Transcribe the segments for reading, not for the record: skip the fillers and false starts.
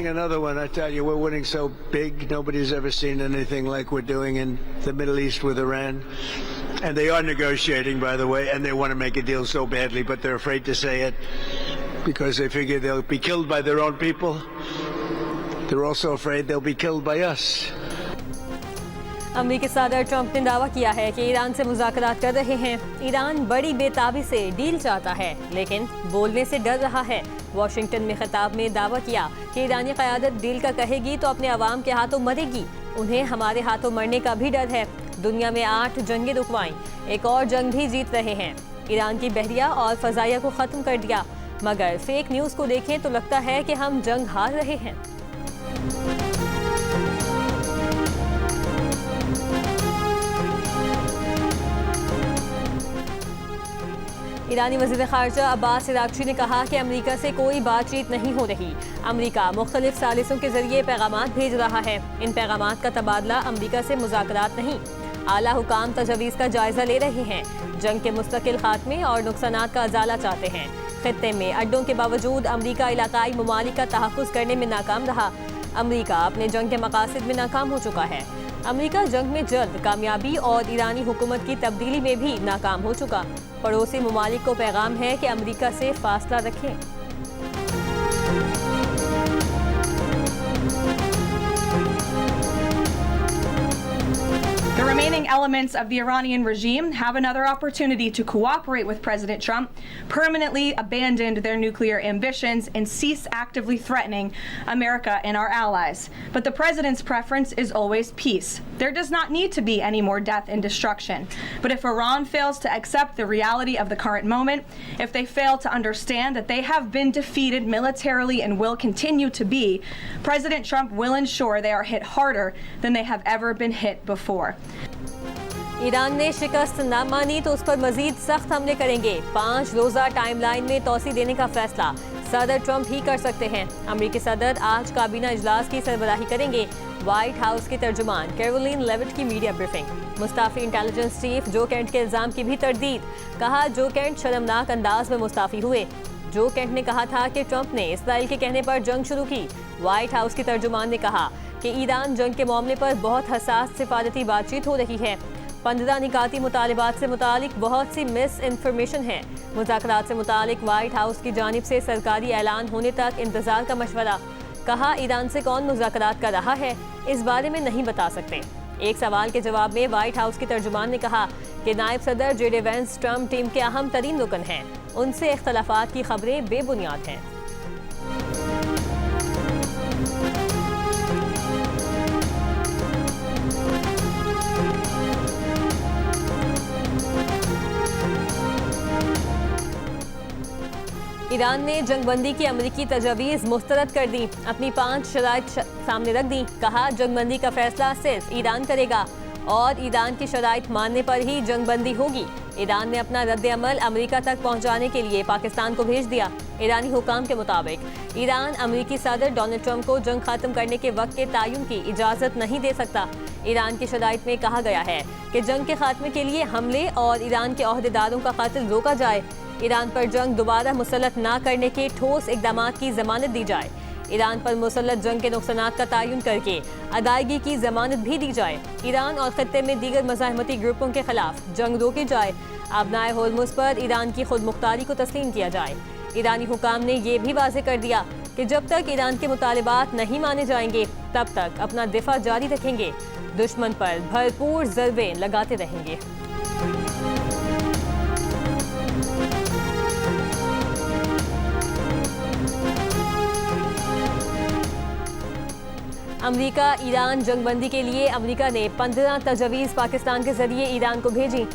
winning another one. I tell you, we're winning so big. Nobody's ever seen anything like we're doing in the Middle East with Iran. And they are negotiating, by the way, and they want to make a deal so badly, but they're afraid to say it because they figure they'll be killed by their own people. They're also afraid they'll be killed by us. अमरीकी सदर Trump ने दावा किया है कि Iran से मुज़ाकरात कर रहे हैं। ईरान बड़ी बेताबी से डील चाहता है, लेकिन बोलने से डर रहा है। वॉशिंगटन में खिताब में दावा किया कि ईरानी क़यादत डील का कहेगी तो अपने अवाम के हाथों मरेगी। उन्हें हमारे हाथों मरने का भी डर है। दुनिया में 8 जंगें रुकवाईं, एक और जंग भी जीत रहे हैं। ईरान की बहरिया और फ़ज़ाइया को ख़त्म कर दिया, मगर फेक न्यूज़ को देखें तो लगता है कि हम जंग हार रहे हैं। ईरानी वज़ीर ख़ारजा अब्बास इराक़ची ने कहा कि अमरीका से कोई बातचीत नहीं हो रही। अमरीका मुख्तलिफ सालिसों के जरिए पैगामात भेज रहा है। इन पैगामात का तबादला अमरीका से मुज़ाकरात नहीं। आला हुकाम तजवीज़ का जायज़ा ले रहे हैं। जंग के मुस्तकिल खात्मे और नुकसानात का अजाला चाहते हैं। खित्ते में अड्डों के बावजूद अमरीका इलाकाई ममालिक का तहफ़्फ़ुज़ करने में नाकाम रहा। अमरीका अपने जंग के मकासद में नाकाम हो चुका है। अमरीका जंग में जल्द कामयाबी और ईरानी हुकूमत की तब्दीली में भी नाकाम हो चुका। पड़ोसी ममालिक को पैगाम है कि अमरीका से फासला रखें। The remaining elements of the Iranian regime have another opportunity to cooperate with President Trump, permanently abandon their nuclear ambitions, and cease actively threatening America and our allies. But the president's preference is always peace. There does not need to be any more death and destruction. But if Iran fails to accept the reality of the current moment, if they fail to understand that they have been defeated militarily and will continue to be, President Trump will ensure they are hit harder than they have ever been hit before. Iran ने शिकस्त न मानी तो उस पर मजीद सख्त हमले करेंगे। 5 रोज़ा टाइमलाइन में तोसी देने का फैसला सदर ट्रंप ही कर सकते हैं। अमरीकी सदर आज काबीना इजलास की सरबराही करेंगे। व्हाइट हाउस के तर्जुमान कैरोलिन लेविट की media briefing. Mustafi intelligence chief जो केंट के इल्ज़ाम की भी तरदीद। कहा जो केंट शर्मनाक अंदाज में मुस्ताफी हुए। जो केंट ने कहा था कि ट्रंप ने इसराइल के कहने पर जंग शुरू की। व्हाइट हाउस की तर्जुमान ने कहा कि ईरान जंग के मामले पर बहुत हसास सिफारती बातचीत हो रही है। 15 निकाती मुतालिबात से मुतालिक बहुत सी मिस इन्फॉर्मेशन है। मुज़ाकरात से मुतालिक व्हाइट हाउस की जानिब से सरकारी ऐलान होने तक इंतजार का मशवरा। कहा ईरान से कौन मुज़ाकरात कर रहा है इस बारे में नहीं बता सकते। एक सवाल के जवाब में व्हाइट हाउस के तर्जुमान ने कहा कि नायब सदर जेडी वेंस ट्रंप टीम के अहम तरीन रुकन हैं। उनसे इख्तलाफात की खबरें बेबुनियाद हैं। ईरान ने जंगबंदी की अमरीकी तजवीज़ मुस्तरद कर दी। अपनी 5 शराइत सामने रख दी। कहा जंगबंदी का फैसला सिर्फ ईरान करेगा और ईरान की शराइत मानने पर ही जंगबंदी होगी। ईरान ने अपना रद्द अमल अमरीका तक पहुंचाने के लिए पाकिस्तान को भेज दिया। ईरानी हुकाम के मुताबिक ईरान अमरीकी सदर डोनाल्ड ट्रंप को जंग खत्म करने के वक्त के तयन की इजाज़त नहीं दे सकता। ईरान की शराइत में कहा गया है कि जंग के खात्मे के लिए हमले और ईरान के अहदेदारों का कत्ल रोका जाए। ईरान पर जंग दोबारा मुसल्लत न करने के ठोस इक़दाम की जमानत दी जाए। ईरान पर मुसल्लत जंग के नुकसानात का तयन करके अदायगी की जमानत भी दी जाए। ईरान और खत्ते में दीगर मज़ाहमती ग्रुपों के खिलाफ जंग रोकी जाए। आबनाए होर्मुज़ पर ईरान की खुद मुख्तारी को तस्लीम किया जाए। ईरानी हुकाम ने यह भी वाज़ेह कर दिया कि जब तक ईरान के मुतालिबात नहीं माने जाएंगे तब तक अपना दिफा जारी रखेंगे। दुश्मन पर भरपूर ज़रबे लगाते रहेंगे। अमरीका ईरान जंगबंदी के लिए अमरीका ने 15 तजवीज़ पाकिस्तान के जरिए ईरान को भेजी।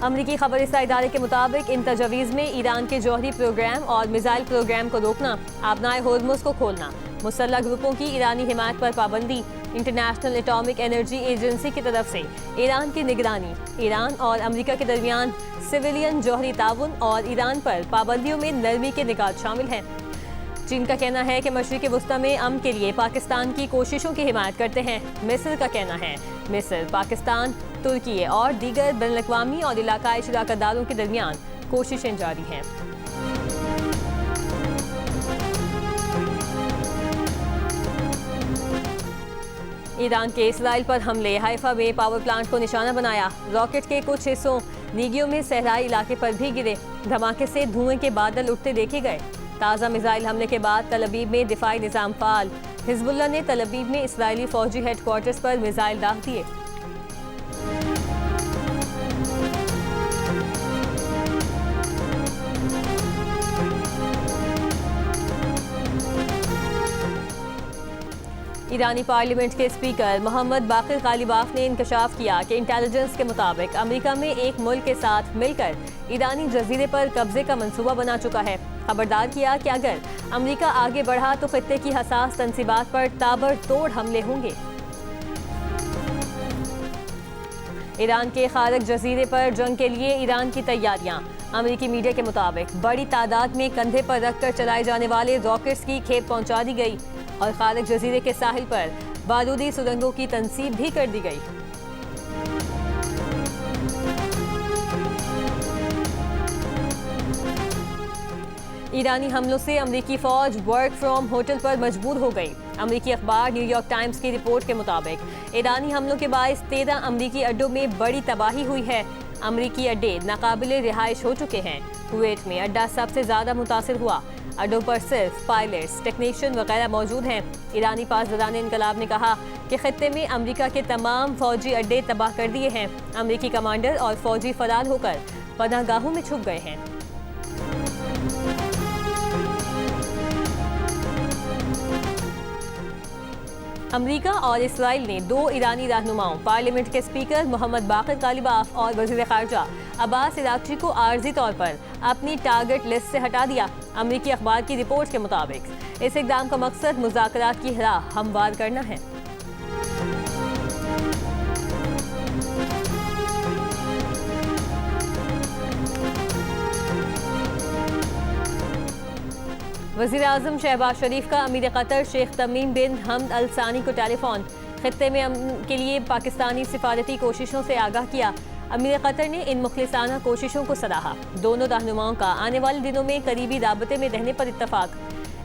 अमरीकी खबरसां इदारे के मुताबिक इन तजवीज़ में ईरान के जौहरी प्रोग्राम और मिसाइल प्रोग्राम को रोकना, आबनाए होर्मुज़ को खोलना, मुसल्लह ग्रुपों की ईरानी हिमायत पर पाबंदी, इंटरनेशनल एटॉमिक एनर्जी एजेंसी की तरफ से ईरान की निगरानी, ईरान और अमरीका के दरमियान सिविलियन जौहरी ताउन और ईरान पर पाबंदियों में नरमी के निकात शामिल हैं। चीन का कहना है कि मशरिक़ वुस्ता में अमन के लिए पाकिस्तान की कोशिशों की हिमायत करते हैं। मिस्र का कहना है मिस्र, पाकिस्तान, तुर्की और दीगर बैनुल-अक़वामी और इलाकाई शराकतदारों के दरमियान कोशिशें जारी हैं। ईरान के इसराइल पर हमले, हाइफा में पावर प्लांट को निशाना बनाया। रॉकेट के कुछ हिस्सों नीगियो में सहराई इलाके पर भी गिरे। धमाके से धुएं के बादल उठते देखे गए। ताज़ा मिसाइल हमले के बाद तल अवीव में दिफाई निज़ाम फाल। हिजबुल्लाह ने तल अवीव में इसराइली फौजी हेडक्वार्टर्स पर मिसाइल दाग दिए। ईरानी पार्लियामेंट के स्पीकर मोहम्मद बाकिर गालिबाफ ने इंकशाफ किया कि इंटेलिजेंस के मुताबिक अमेरिका में एक मुल्क के साथ मिलकर ईरानी जजीरे पर कब्जे का मंसूबा बना चुका है। खबरदार किया कि अगर अमेरिका आगे बढ़ा तो खित्ते की हसास तंसीबात पर ताबड़तोड़ हमले होंगे। ईरान के खारक जजीरे पर जंग के लिए ईरान की तैयारियां। अमेरिकी मीडिया के मुताबिक बड़ी तादाद में कंधे पर रखकर चलाए जाने वाले रॉकेट्स की खेप पहुंचा दी गई और खारक जजीरे के साहिल पर बारूदी सुरंगों की तनसीब भी कर दी गई। ईरानी हमलों से अमेरिकी फौज वर्क फ्रॉम होटल पर मजबूर हो गई। अमेरिकी अखबार न्यूयॉर्क टाइम्स की रिपोर्ट के मुताबिक ईरानी हमलों के बायस 13 अमेरिकी अड्डों में बड़ी तबाही हुई है। अमेरिकी अड्डे नाकाबिले रिहाइश हो चुके हैं। कुवैत में अड्डा सबसे ज्यादा मुतासिर हुआ। अड्डों पर सिर्फ पायलट्स, टेक्नीशियन वगैरह मौजूद हैं। ईरानी पासदारान इनकलाब ने कहा कि खित्ते में अमेरिका के तमाम फौजी अड्डे तबाह कर दिए हैं। अमेरिकी कमांडर और फौजी फरार होकर पनाहगाहों में छुप गए हैं। अमेरिका और इसराइल ने 2 ईरानी रहनुमाओं, पार्लियामेंट के स्पीकर मोहम्मद बाकिर गालिबाफ और वज़ीर ख़ारजा अब्बास इराक़ची को आर्जी तौर पर अपनी टारगेट लिस्ट से हटा दिया। अमेरिकी अखबार की रिपोर्ट के मुताबिक इस इक़दाम का मकसद मुज़ाकरात की राह हमवार करना है। वज़ीर आज़म शहबाज शरीफ का अमीर कतर शेख तमीम बिन हमद अल सानी को टेलीफोन। खित्ते में अमन के लिए पाकिस्तानी सिफारती कोशिशों से आगाह किया। अमीर कतर ने इन मुखलिसाना कोशिशों को सराहा। दोनों रहनुमाओं का आने वाले दिनों में करीबी राबते में रहने पर इत्तफाक।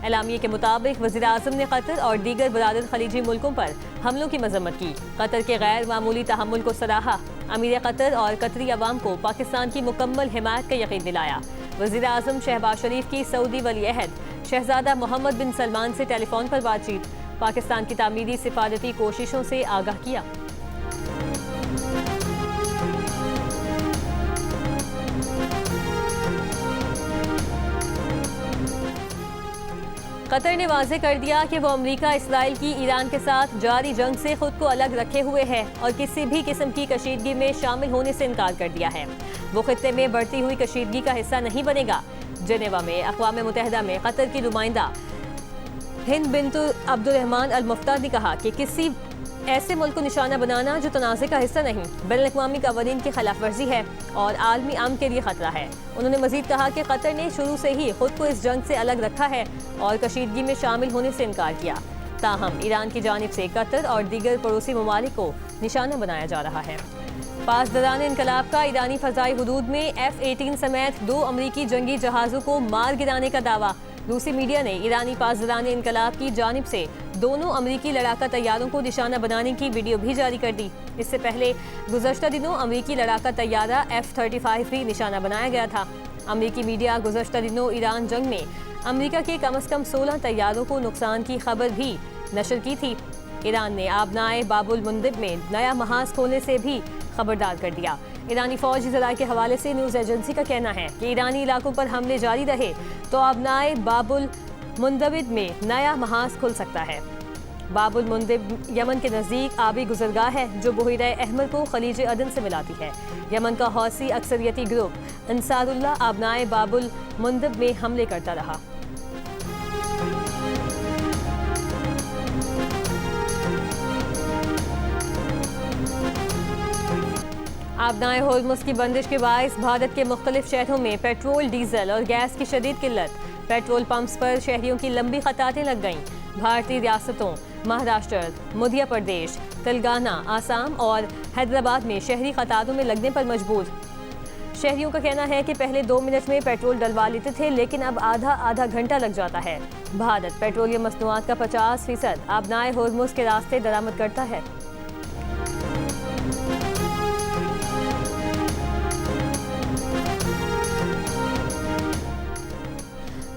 एलामिये के मुताबिक वज़ीर आज़म ने कतर और दीगर बरादर खलीजी मुल्कों पर हमलों की मजम्मत की। कतर के गैर मामूली तहम्मुल को सराहा। अमीर कतर और कतरी अवाम को पाकिस्तान की मुकम्मल हिमायत का यकीन दिलाया। वज़ीर आज़म शहबाज शरीफ की सऊदी वली अहद शहजादा मोहम्मद बिन सलमान से टेलीफोन पर बातचीत। पाकिस्तान की तामीरी सिफारती कोशिशों से आगाह किया। कतर ने वाज़ेह कर दिया कि वो अमेरिका इसराइल की ईरान के साथ जारी जंग से खुद को अलग रखे हुए है और किसी भी किस्म की कशीदगी में शामिल होने से इनकार कर दिया है। वो खित्ते में बढ़ती हुई कशीदगी का हिस्सा नहीं बनेगा। जेनेवा में अक़वाम मुत्तहिदा में कतर की नुमाइंदा हिंद बिन्त अब्दुर्रहमान अल मुफ्ता ने कहा कि किसी ऐसे मुल्क को निशाना बनाना जो तनाज़े का हिस्सा नहीं, बैनुल-अक़वामी क़वानीन की खिलाफ वर्जी है और आलमी अमन के लिए खतरा है। उन्होंने मज़ीद कहा कि कतर ने शुरू से ही खुद को इस जंग से अलग रखा है और कशीदगी में शामिल होने से इनकार किया। ताहम ईरान की जानिब से कतर और दीगर पड़ोसी ममालिक को निशाना बनाया जा रहा है। पासदारान इनकलाब का ईरानी फ़ज़ाई हुदूद में F-18 समेत 2 अमरीकी जंगी जहाज़ों को मार गिराने का दावा। रूसी मीडिया ने ईरानी पासदारान इनकलाब की जानिब से दोनों अमरीकी लड़ाका तैयारों को निशाना बनाने की वीडियो भी जारी कर दी। इससे पहले गुज़श्ता दिनों अमरीकी लड़ाका तैयारा F-35 भी निशाना बनाया गया था। अमरीकी मीडिया गुज़श्ता दिनों ईरान जंग में अमरीका के कम अज़ कम 16 तैयारों को नुकसान की खबर भी नशर की थी। ईरान ने आबनाए बाबुल मुंदिब में नया महाज खोलने से भी खबरदार कर दिया। ईरानी फौजी ज़राए के हवाले से न्यूज़ एजेंसी का कहना है कि ईरानी इलाकों पर हमले जारी रहे तो आबनाए बाबुल मुंदिब में नया महाज खुल सकता है। बाबुल मुंदिब यमन के नज़दीक आबी गुज़रगाह है जो बहीरा अहमर को खलीज अदन से मिलाती है। यमन का हौसी अक्सरियती ग्रुप अंसारुल्लाह आबनाए बाबुल मुंदिब में हमले करता रहा। आबनाए होर्मुज़ की बंदिश के बायस भारत के मुख्तलिफ शहरों में पेट्रोल, डीजल और गैस की शदीद किल्लत। पेट्रोल पंप्स पर शहरियों की लंबी कतारें लग गईं। भारतीय रियासतों महाराष्ट्र, मध्य प्रदेश, तेलंगाना, आसाम और हैदराबाद में शहरी कतारों में लगने पर मजबूर। शहरियों का कहना है कि पहले 2 मिनट में पेट्रोल डलवा लेते थे, लेकिन अब आधा घंटा लग जाता है। भारत पेट्रोलियम मसनूआत का 50% आबनाए होर्मुज के रास्ते दरामद करता है।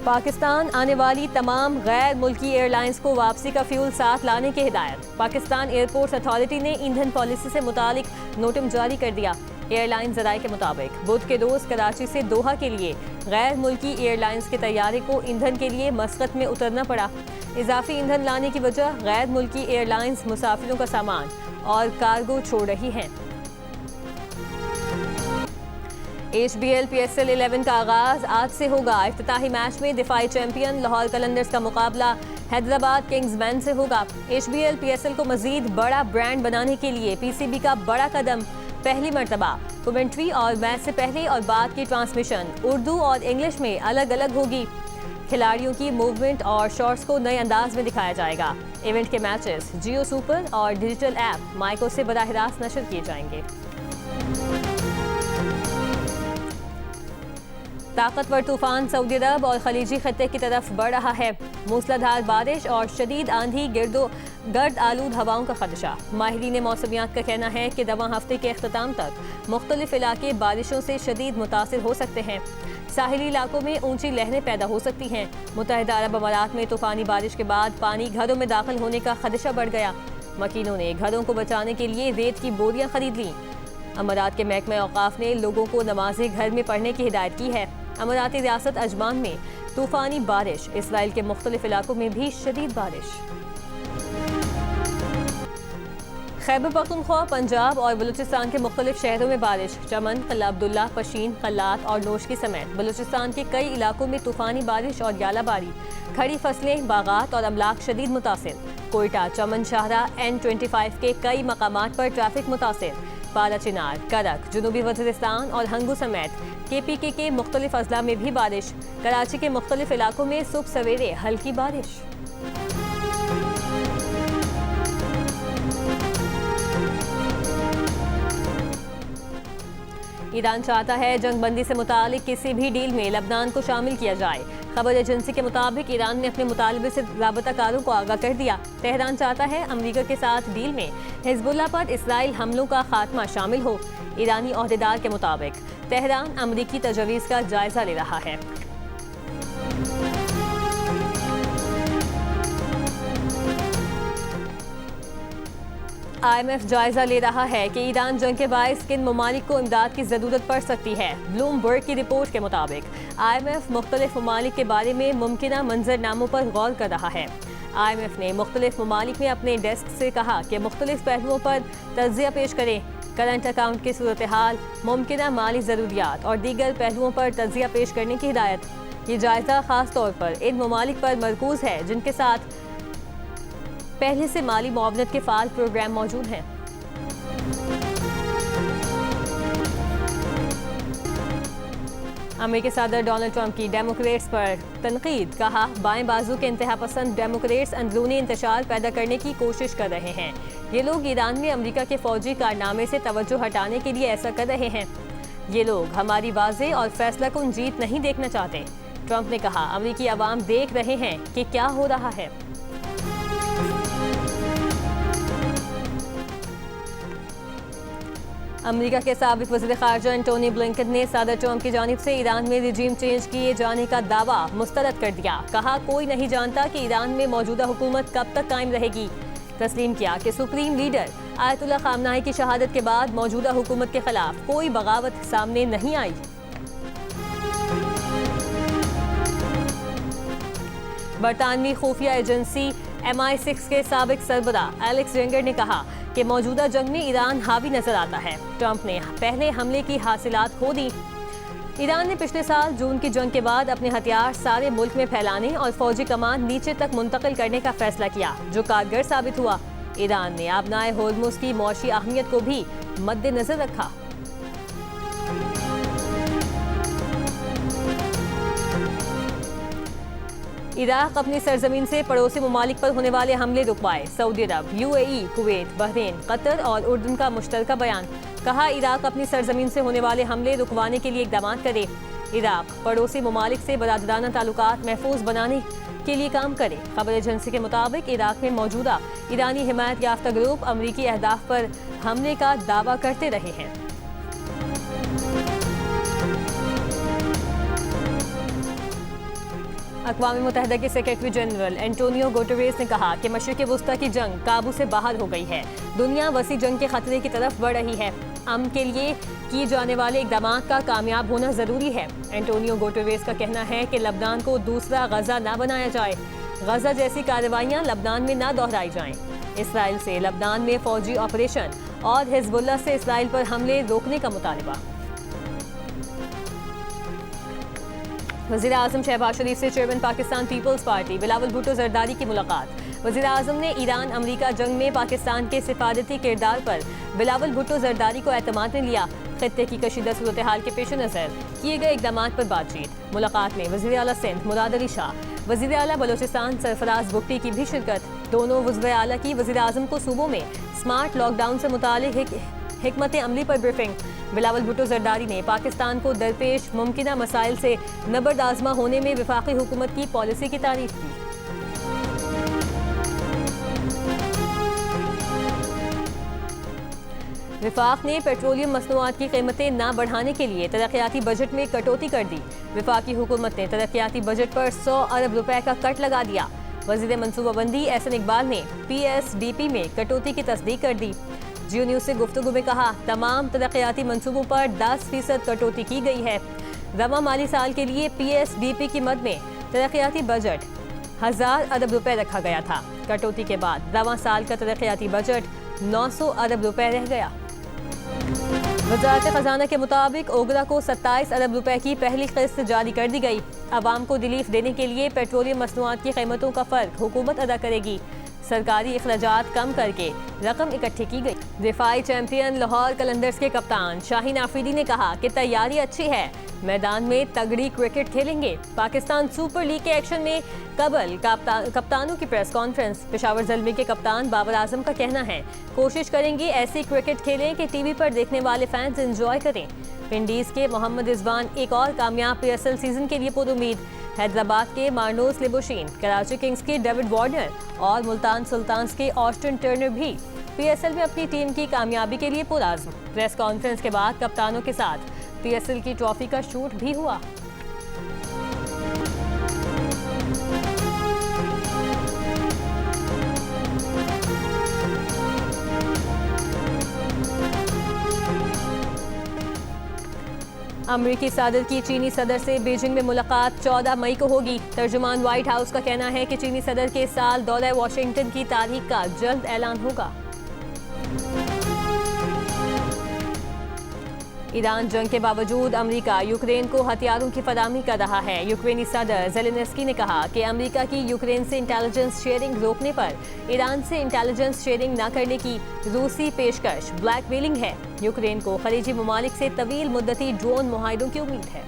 पाकिस्तान आने वाली तमाम गैर मुल्की एयरलाइंस को वापसी का फ्यूल साथ लाने की हिदायत। पाकिस्तान एयरपोर्ट्स अथॉरिटी ने ईंधन पॉलिसी से मुतालिक नोटिस जारी कर दिया। एयरलाइन ज़राए के मुताबिक बुध के रोज कराची से दोहा के लिए गैर मुल्की एयरलाइंस के तैयारे को ईंधन के लिए मस्कत में उतरना पड़ा। इजाफी ईंधन लाने की वजह गैर मुल्की एयरलाइंस मुसाफिरों का सामान और कार्गो छोड़ रही हैं। HBL PSL 11 का आगाज आज से होगा। इफ्तिताही मैच में दिफाई चैंपियन लाहौर कलंदर्स का मुकाबला हैदराबाद किंग्समैन से होगा। HBL PSL को मजीद बड़ा ब्रांड बनाने के लिए PCB का बड़ा कदम। पहली मर्तबा कमेंट्री और मैच से पहले और बाद की ट्रांसमिशन उर्दू और इंग्लिश में अलग अलग होगी। खिलाड़ियों की मूवमेंट और शॉट्स को नए अंदाज में दिखाया जाएगा। इवेंट के मैचेस जियो सुपर और डिजिटल ऐप माइको से बराह रास्त नशर किए जाएंगे। ताकतवर तूफान सऊदी अरब और खलीजी खत्ते की तरफ बढ़ रहा है। मूसलाधार बारिश और शदीद आंधी गर्द आलूद हवाओं का खदशा। माहिरीन मौसमियात का कहना है कि रवां हफ्ते के अख्ताम तक मुख्तलिफ इलाके बारिशों से शदीद मुतासिर हो सकते हैं। साहिली इलाकों में ऊंची लहरें पैदा हो सकती हैं। मुत्तहिदा अरब अमारात में तूफानी बारिश के बाद पानी घरों में दाखिल होने का खदशा बढ़ गया। मकीनों ने घरों को बचाने के लिए रेत की बोरियां खरीद लीं। अमारात के महकमे औकाफ ने लोगों को नमाज़ें घर में पढ़ने की हिदायत की है। अमाराती रियासत अजमान में तूफानी बारिश, इसराइल के मुख्तलिफ इलाकों में भी शदीद बारिश। खैबर पख्तूनख्वा, पंजाब और बलूचिस्तान के मुख्तलिफ शहरों में बारिश। चमन, किला अब्दुल्ला, पशीन, कल्लात और नोशकी समेत बलूचिस्तान के कई इलाकों में तूफानी बारिश और यालाबारी। खड़ी फसलें, बागात और अमलाक शदीद मुतासिर। कोयटा, चमन, शाहरा, N25 के कई मकामात पर ट्रैफिक मुतासिर। पारा चिनार, करक, जुनूबी वज़ीरिस्तान और हंगू समेत KPK के मुख्तलिफ अजला में भी बारिश। कराची के मुख्तलिफ इलाकों में सुबह सवेरे हल्की बारिश। ईरान चाहता है जंगबंदी से मुतालिक किसी भी डील में लबनान को शामिल किया जाए। खबर एजेंसी के मुताबिक ईरान ने अपने मुतालबे से राबताकारों को आगाह कर दिया। तेहरान चाहता है अमरीका के साथ डील में हिजबुल्लाह पर इसराइल हमलों का खात्मा शामिल हो। ईरानी ओहदेदार के मुताबिक तेहरान अमरीकी तजवीज़ का जायजा ले रहा है। IMF जायजा ले रहा है कि ईरान जंग के बायस किन ममालिक को इमदाद की जरूरत पड़ सकती है। ब्लूमबर्ग की रिपोर्ट के मुताबिक IMF मुख्तलिफ ममालिक के बारे में मुमकिना मंजरनामों पर गौर कर रहा है। IMF ने मुख्तलिफ ममालिक में अपने डेस्क से कहा कि मुख्तलिफ पहलुओं पर तज्जिया पेश करें। करंट अकाउंट की सूरत हाल, मुमकिना माली ज़रूरियात और दीगर पहलुओं पर तज्जिया पेश करने की हिदायत। ये जायजा खास तौर पर इन ममालिक पर मरकूज है जिनके साथ पहले से माली मुआवनत के फाल प्रोग्राम मौजूद हैं। अमेरिकी सदर डोनाल्ड ट्रंप की डेमोक्रेट्स पर तनकीद। कहा, बाएं बाजू के इंतहा पसंद डेमोक्रेट्स अंदरूनी इंतशार पैदा करने की कोशिश कर रहे हैं। ये लोग ईरान में अमेरिका के फौजी कारनामे से तवज्जो हटाने के लिए ऐसा कर रहे हैं। ये लोग हमारी वाज़ेह और फैसला कुन जीत नहीं देखना चाहते। ट्रंप ने कहा, अमेरिकी अवाम देख रहे हैं कि क्या हो रहा है। अमेरिका के साबिक वज़ीर ख़ारजा एंटोनी ब्लिंकन ने सदर ट्रंप की जानिब से ईरान में रिजीम चेंज किए जाने का दावा मुस्तरद कर दिया। कहा, कोई नहीं जानता कि ईरान में मौजूदा हुकूमत कब तक कायम रहेगी। तस्लीम किया कि सुप्रीम लीडर आयतुल्लाह ख़ामनाई की शहादत के बाद मौजूदा हुकूमत के खिलाफ कोई बगावत सामने नहीं आई। बरतानवी खुफिया एजेंसी MI6 के साबिक सरबरा एलेक्स रेंगर ने कहा कि मौजूदा जंग में ईरान हावी नजर आता है। ट्रंप ने पहले हमले की हासिलात खो दी। ईरान ने पिछले साल जून की जंग के बाद अपने हथियार सारे मुल्क में फैलाने और फौजी कमान नीचे तक मुंतकिल करने का फैसला किया, जो कारगर साबित हुआ। ईरान ने आबनाए होर्मुज की मौशी अहमियत को भी मद्देनजर रखा। इराक अपनी सरजमीन से पड़ोसी ममालिक पर होने वाले हमले रुकवाए। सऊदी अरब, UAE, कुवैत, बहरीन, कतर और उर्दन का मुश्तरका बयान। कहा इराक अपनी सरजमीन से होने वाले हमले रुकवाने के लिए इकदाम करे। इराक पड़ोसी ममालिक से बरादराना ताल्लुकात महफूज बनाने के लिए काम करे। खबर एजेंसी के मुताबिक इराक में मौजूदा ईरानी हिमायत याफ्ता ग्रुप अमरीकी अहदाफ पर हमले का दावा करते रहे हैं। अक़वाम मुत्तहिदा के सेक्रेटरी जनरल एंटोनियो गुटेरेस ने कहा कि मशरिक़ वुस्ता की जंग काबू से बाहर हो गई है। दुनिया वसी जंग के खतरे की तरफ बढ़ रही है। अमन के लिए किए जाने वाले इक़दाम का कामयाब होना ज़रूरी है। एंटोनियो गुटेरेस का कहना है कि लबनान को दूसरा गजा ना बनाया जाए। गजा जैसी कार्रवाइयाँ लबनान में ना दोहराई जाएं। इसराइल से लबनान में फौजी ऑपरेशन और हिजबुल्लाह से इसराइल पर हमले रोकने का मुतालबा। वज़ीर आज़म शहबाज शरीफ से chairman Pakistan Peoples Party Bilawal Bhutto Zardari की मुलाकात। वज़ीर आज़म ने ईरान अमरीका जंग में पाकिस्तान के सिफारती किरदार पर बिलावल भुट्टो जरदारी को एतमाद में लिया। खित्ते की कशीदा सूरत हाल के पेश नज़र किए गए इक़दाम पर बातचीत। मुलाकात में वज़ीर आला सिंध मुराद अली शाह, वज़ीर आला बलोचिस्तान सरफराज बुगटी की भी शिरकत। दोनों वज़ीर आला की वज़ीर आज़म को सूबों में स्मार्ट लॉकडाउन से मुताल्लिक़ हिकमत अमली पर ब्रीफिंग। बिलावल भुट्टो जरदारी ने पाकिस्तान को दरपेश मुमकिना मसाइल से नबर्दाज़मा होने में वफाकी हुकूमत की पॉलिसी की तारीफ की। विफाक ने पेट्रोलियम मसनूआत की कीमतें न बढ़ाने के लिए तरक्याती बजट में कटौती कर दी। विफाकी हुकूमत ने तरक्याती बजट पर 100 अरब रुपए का कट लगा दिया। वज़ीर मनसूबाबंदी एहसन इकबाल ने PSDP में कटौती की तस्दीक कर दी। जियो न्यूज़ से गुफ्तगू में कहा तमाम तरक्याती मंसूबों पर 10% कटौती की गई है। रवा माली साल के लिए PSDP की मद में तरक्याती बजट 1000 अरब रुपए रखा गया था। कटौती के बाद रवा साल का तरक्याती बजट 900 अरब रुपए रह गया। वज़ारत ख़ज़ाना के मुताबिक ओगरा को 27 अरब रुपए की पहली किस्त जारी कर दी गई। आवाम को रिलीफ देने के लिए पेट्रोलियम मसनूआत की कीमतों का फ़र्क हुकूमत अदा करेगी। सरकारी अखराजात कम करके रकम इकट्ठी की गई। दिफाई चैंपियन लाहौर कलंदर्स के कप्तान शाहीन आफरीदी ने कहा कि तैयारी अच्छी है, मैदान में तगड़ी क्रिकेट खेलेंगे। पाकिस्तान सुपर लीग के एक्शन में कबल कप्तानों की प्रेस कॉन्फ्रेंस। पेशावर ज़ल्मी के कप्तान बाबर आजम का कहना है कोशिश करेंगे ऐसी क्रिकेट खेलें कि टीवी पर देखने वाले फैंस एंजॉय करें। विंडीज के मोहम्मद रिजवान एक और कामयाब PSL सीजन के लिए पुरुमीद। हैदराबाद के मार्नोस लिबोशिन, कराची किंग्स के डेविड वार्नर और मुल्तान सुल्तान्स के ऑस्टिन टर्नर भी PSL में अपनी टीम की कामयाबी के लिए पुरआज़्म। प्रेस कॉन्फ्रेंस के बाद कप्तानों के साथ PSL की ट्रॉफी का शूट भी हुआ। अमरीकी सदर की चीनी सदर से बीजिंग में मुलाकात 14 मई को होगी। तर्जुमान व्हाइट हाउस का कहना है कि चीनी सदर के साल दौरा वाशिंगटन की तारीख का जल्द ऐलान होगा। ईरान जंग के बावजूद अमेरिका यूक्रेन को हथियारों की फराहमी कर रहा है। यूक्रेनी सदर ज़ेलेंस्की ने कहा कि अमेरिका की यूक्रेन से इंटेलिजेंस शेयरिंग रोकने पर ईरान से इंटेलिजेंस शेयरिंग न करने की रूसी पेशकश ब्लैकमेलिंग है। यूक्रेन को खलीजी ममालिक से तवील मुद्दती ड्रोन मुआहिदों की उम्मीद है।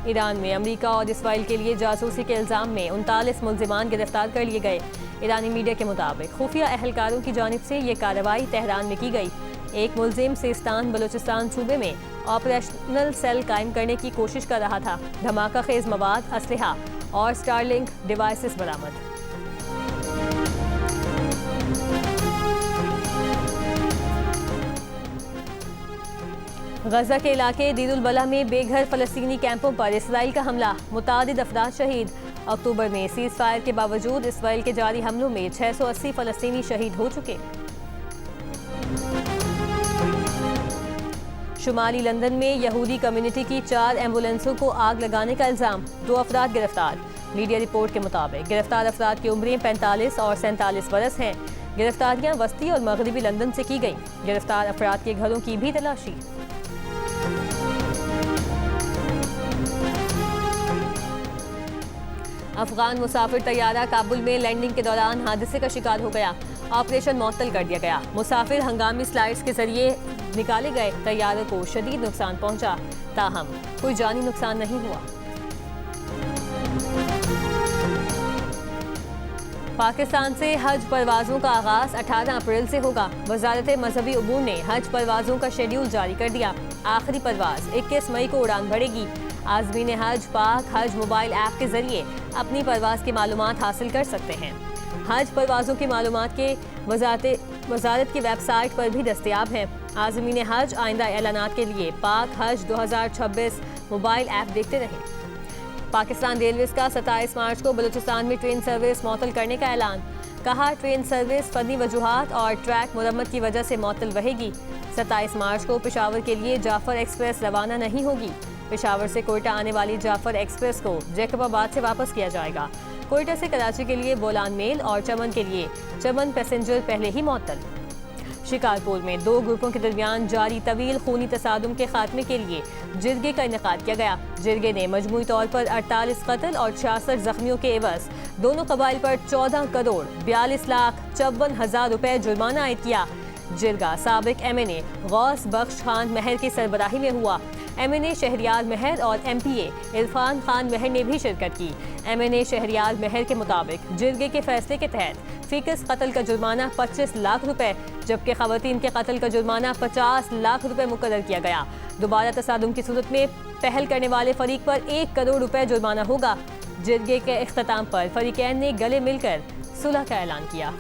ईरान में अमेरिका और इसराइल के लिए जासूसी के इल्जाम में 39 मुल्जिमान गिरफ्तार कर लिए गए। ईरानी मीडिया के मुताबिक खुफिया अहलकारों की जानिब से ये कार्रवाई तेहरान में की गई। एक मुल्जिम सिस्तान बलोचिस्तान सूबे में ऑपरेशनल सेल कायम करने की कोशिश कर रहा था। धमाका खेज मवाद, असलहा और स्टारलिंक डिवाइसेस बरामद। गजा के इलाके दीरुल बला में बेघर फलस्तीनी कैंपों पर इसराइल का हमला, मुतादिद अफराद शहीद। अक्टूबर में सीज फायर के बावजूद इसराइल के जारी हमलों में 680 फलस्तीनी शहीद हो चुके। शुमाली लंदन में यहूदी कम्युनिटी की 4 एम्बुलेंसों को आग लगाने का इल्जाम, 2 अफराद गिरफ्तार। मीडिया रिपोर्ट के मुताबिक गिरफ्तार अफराद की उम्रें 45 और 47 बरस हैं। गिरफ्तारियां वस्ती और मगरबी लंदन से की गई। गिरफ्तार अफराद के घरों की भी तलाशी। अफगान मुसाफिर तैयारा काबुल में लैंडिंग के दौरान हादसे का शिकार हो गया। ऑपरेशन मुअत्तल कर दिया गया। मुसाफिर हंगामी स्लाइड्स के जरिए निकाले गए। तैयारों को शदीद नुकसान पहुंचा, ताहम कोई जानी नुकसान नहीं हुआ। पाकिस्तान से हज परवाज़ों का आगाज़ 18 अप्रैल से होगा। वज़ारत मजहबी उमूर ने हज परवाज़ों का शेड्यूल जारी कर दिया। आखिरी परवाज़ 21 मई को उड़ान भरेगी। आज़मीन हज पाक हज मोबाइल ऐप के ज़रिए अपनी परवाज़ की मालूमात हासिल कर सकते हैं। हज परवाज़ों की मालूमात के वज़ारत की वेबसाइट पर भी दस्तयाब हैं। आज़मीन हज आइंदा ऐलानात के लिए पाक हज 2026 मोबाइल ऐप देखते रहें। पाकिस्तान रेलवेज़ का 27 मार्च को बलूचिस्तान में ट्रेन सर्विस मअतल करने का ऐलान। कहा, ट्रेन सर्विस फनी वजूहात और ट्रैक मुरम्मत की वजह से मअतल रहेगी। 27 मार्च को पेशावर के लिए जाफर एक्सप्रेस रवाना नहीं होगी। पेशावर से कोयटा आने वाली जाफर एक्सप्रेस को जैकबाबाद से वापस किया जाएगा। कोयटा से कराची के लिए बोलान मेल और चमन के लिए चमन पैसेंजर पहले ही मअतल। शिकारपुर में 2 ग्रुपों के दरमियान जारी तवील खूनी तसादुम के खात्मे के लिए जिरगे का इनेकाद किया गया। जिरगे ने मजमूई तौर पर 48 कत्ल और 66 जख्मियों के एवज दोनों कबाइल पर 14 करोड़ 42 लाख 54,000 रुपए जुर्माना आयद किया। जिरगा साबिक MNA गौस बख्श खान महर की सरबराही में हुआ। MNA शहरियार महर और MPA इरफान खान महर ने भी शिरकत की। MNA शहरियार महर के मुताबिक जिरगे के फैसले के तहत फीकस कत्ल का जुर्माना 25 लाख रुपए जबकि खवातीन के कत्ल का जुर्माना 50 लाख रुपए मुकर्रर किया गया। दोबारा तसादुम की सूरत में पहल करने वाले फरीक पर 1 करोड़ रुपए जुर्माना होगा। जिरगे के इख्तिताम पर फरीकैन ने गले मिलकर सुलह का ऐलान किया।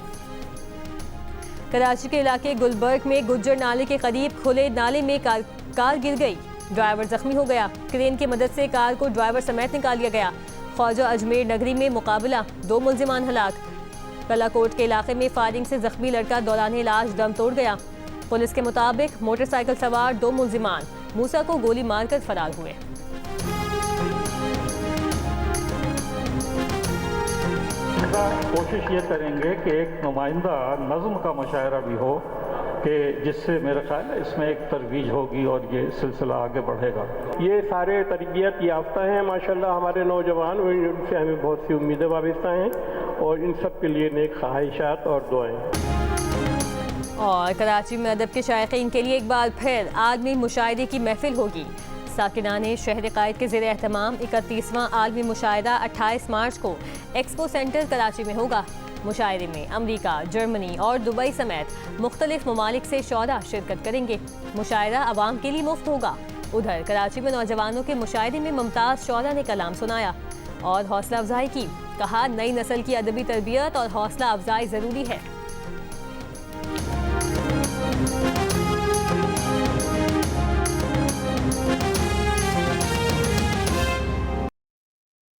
कराची के इलाके गुलबर्ग में गुज्जर नाले के करीब खुले नाले में कार गिर गई। ड्राइवर जख्मी हो गया। क्रेन की मदद से कार को ड्राइवर समेत निकाल लिया गया। ख्वाजा अजमेर नगरी में मुकाबला, 2 मुल्जिमान हलाक। कलाकोट के इलाके में फायरिंग से जख्मी लड़का दौरान इलाज दम तोड़ गया। पुलिस के मुताबिक मोटरसाइकिल सवार 2 मुल्जिमान मूसा को गोली मारकर फरार हुए। कोशिश ये करेंगे कि एक नुमाइंदा नज़्म का मुशायरा भी हो कि जिससे मेरा ख्याल है इसमें एक तरवीज होगी और ये सिलसिला आगे बढ़ेगा। ये सारे तरबियत याफ्ता हैं माशाल्लाह हमारे नौजवान, उनसे हमें बहुत सी उम्मीदें वाबस्ता हैं और इन सब के लिए नेक ख्वाहिशात और दुआएं। और कराची में अदब के शायकीन के लिए एक बार फिर आलमी मुशायरे की महफिल होगी। साकिनाने शहर कायद के ज़ेर एहतमाम 31वां आलमी मुशायरा 28 मार्च को एक्सपो सेंटर कराची में होगा। मुशायरे में अमरीका, जर्मनी और दुबई समेत मुख्तलिफ ममालिक से शोरा शिरकत करेंगे। मुशायरा आवाम के लिए मुफ्त होगा। उधर कराची में नौजवानों के मुशायरे में मुमताज़ शोरा ने कलाम सुनाया और हौसला अफजाई की। कहा, नई नस्ल की अदबी तरबियत और हौसला अफजाई ज़रूरी है।